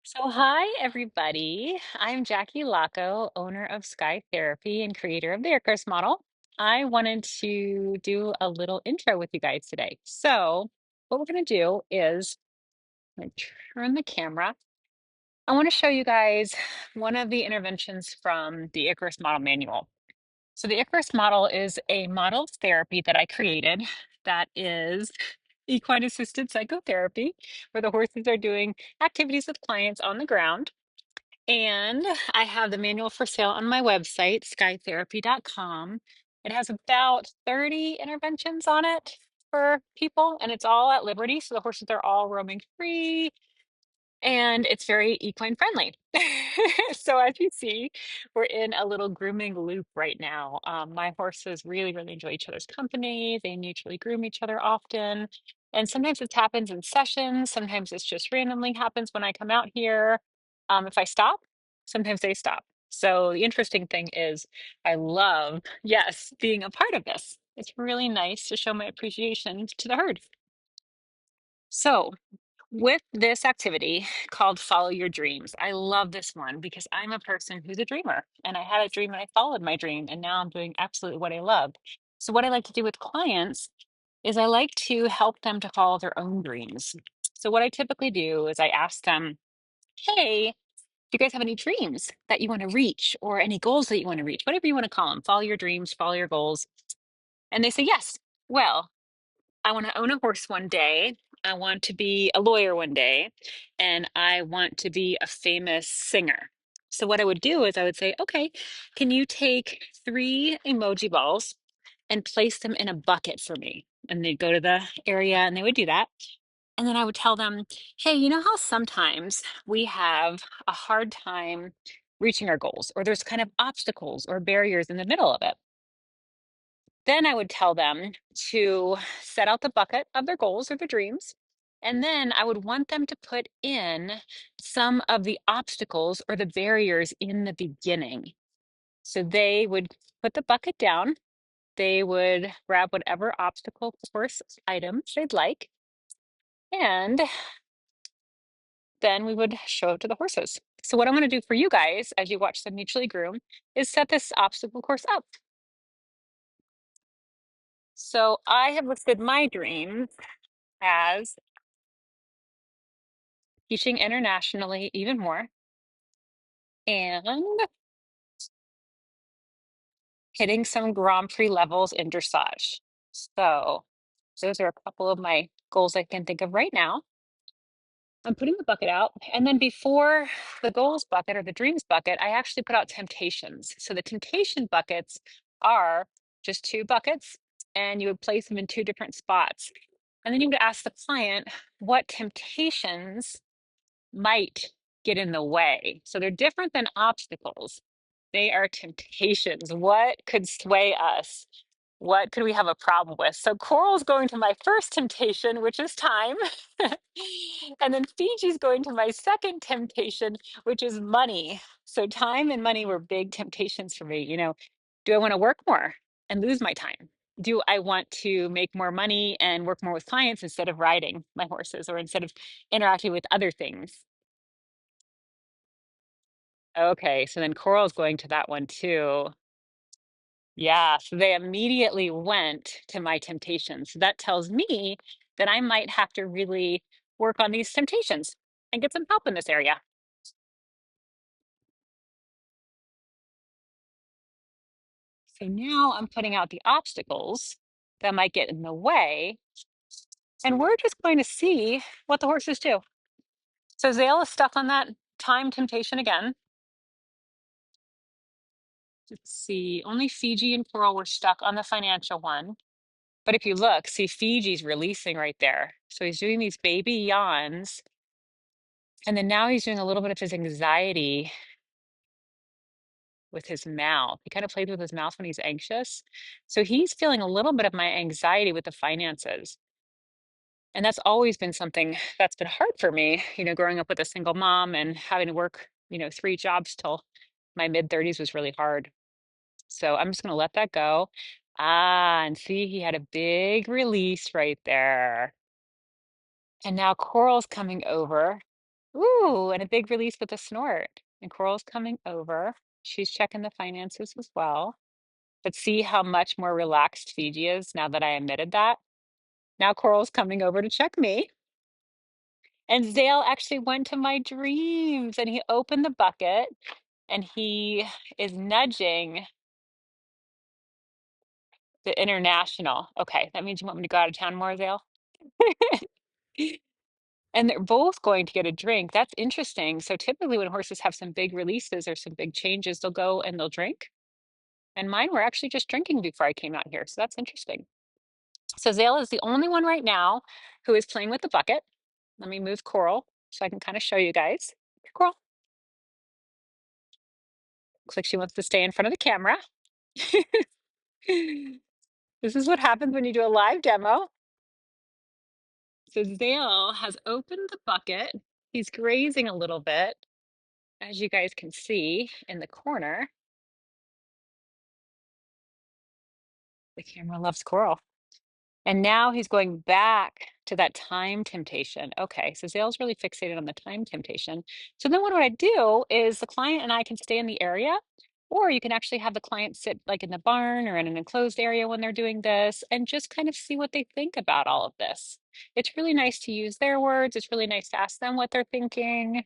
So, hi, everybody. I'm Jackie Laco, owner of Sky Therapy and creator of the Icarus Model. I wanted to do a little intro with you guys today. So, what we're going to do is I'm gonna turn the camera. I want to show you guys one of the interventions from the Icarus Model manual. So, the Icarus Model is a model of therapy that I created that is equine assisted psychotherapy, where the horses are doing activities with clients on the ground. And I have the manual for sale on my website, skytherapy.com. It has about 30 interventions on it for people, and it's all at liberty. So the horses are all roaming free and it's very equine friendly. So as you see, we're in a little grooming loop right now. My horses really enjoy each other's company. They mutually groom each other often. And sometimes it happens in sessions. Sometimes it's just randomly happens when I come out here. If I stop, sometimes they stop. So the interesting thing is I love, yes, being a part of this. It's really nice to show my appreciation to the herd. So with this activity called Follow Your Dreams, I love this one because I'm a person who's a dreamer and I had a dream and I followed my dream and now I'm doing absolutely what I love. So, what I like to do with clients is I like to help them to follow their own dreams. So, what I typically do is I ask them, hey, do you guys have any dreams that you want to reach or any goals that you want to reach? Whatever you want to call them, follow your dreams, follow your goals. And they say, yes. Well, I want to own a horse one day. I want to be a lawyer one day. And I want to be a famous singer. So, what I would do is I would say, okay, can you take three emoji balls and place them in a bucket for me? And they'd go to the area and they would do that. And then I would tell them, hey, you know how sometimes we have a hard time reaching our goals, or there's kind of obstacles or barriers in the middle of it? Then I would tell them to set out the bucket of their goals or their dreams. And then I would want them to put in some of the obstacles or the barriers in the beginning. So they would put the bucket down, they would grab whatever obstacle course items they'd like, and then we would show it to the horses. So, what I'm going to do for you guys as you watch them mutually groom is set this obstacle course up. So, I have listed my dreams as teaching internationally even more, and hitting some Grand Prix levels in dressage. So those are a couple of my goals I can think of right now. I'm putting the bucket out, and then before the goals bucket or the dreams bucket, I actually put out temptations. So the temptation buckets are just two buckets, and you would place them in two different spots. And then you would ask the client what temptations might get in the way. So they're different than obstacles. They are temptations. What could sway us? What could we have a problem with? So Coral's going to my first temptation, which is time. And then Fiji's going to my second temptation, which is money. So time and money were big temptations for me. Do I want to work more and lose my time? Do I want to make more money and work more with clients instead of riding my horses or instead of interacting with other things? Okay, so then Coral's going to that one too. Yeah, so they immediately went to my temptations. So that tells me that I might have to really work on these temptations and get some help in this area. So now I'm putting out the obstacles that might get in the way, and we're just going to see what the horses do. So Zale is stuck on that time temptation again. Let's see, only Fiji and Coral were stuck on the financial one. But if you look, see Fiji's releasing right there. So he's doing these baby yawns. And then now he's doing a little bit of his anxiety with his mouth. He kind of plays with his mouth when he's anxious. So he's feeling a little bit of my anxiety with the finances. And that's always been something that's been hard for me, growing up with a single mom and having to work, three jobs till my mid 30s was really hard. So I'm just going to let that go. Ah, and see, he had a big release right there. And now Coral's coming over. Ooh, and a big release with a snort. And Coral's coming over. She's checking the finances as well. But see how much more relaxed Fiji is now that I admitted that? Now Coral's coming over to check me. And Zale actually went to my dreams and he opened the bucket and he is nudging the international. Okay, that means you want me to go out of town more, Zale? And they're both going to get a drink. That's interesting. So typically when horses have some big releases or some big changes, they'll go and they'll drink. And mine were actually just drinking before I came out here. So that's interesting. So Zale is the only one right now who is playing with the bucket. Let me move Coral so I can kind of show you guys. Coral. Looks like she wants to stay in front of the camera. This is what happens when you do a live demo. So Zale has opened the bucket. He's grazing a little bit, as you guys can see in the corner. The camera loves Coral. And now he's going back to that time temptation. Okay, so Zale's really fixated on the time temptation. So then what I do is the client and I can stay in the area, or you can actually have the client sit like in the barn or in an enclosed area when they're doing this and just kind of see what they think about all of this. It's really nice to use their words. It's really nice to ask them what they're thinking.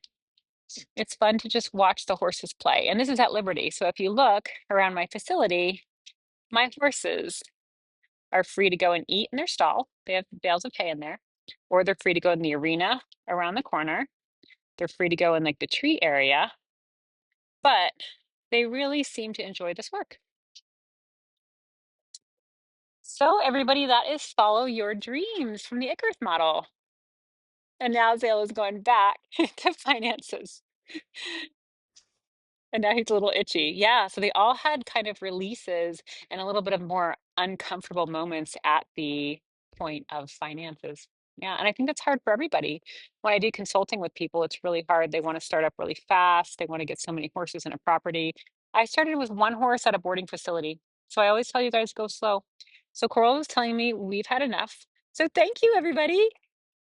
It's fun to just watch the horses play. And this is at Liberty. So if you look around my facility, my horses are free to go and eat in their stall. They have bales of hay in there, or they're free to go in the arena around the corner. They're free to go in like the tree area, but they really seem to enjoy this work. So everybody, that is follow your dreams from the Icarus model. And now Zale is going back to finances. And now he's a little itchy. Yeah, so they all had kind of releases and a little bit of more uncomfortable moments at the point of finances. Yeah, and I think that's hard for everybody. When I do consulting with people, it's really hard. They want to start up really fast. They want to get so many horses in a property. I started with one horse at a boarding facility. So I always tell you guys go slow. So Coral is telling me we've had enough. So thank you, everybody.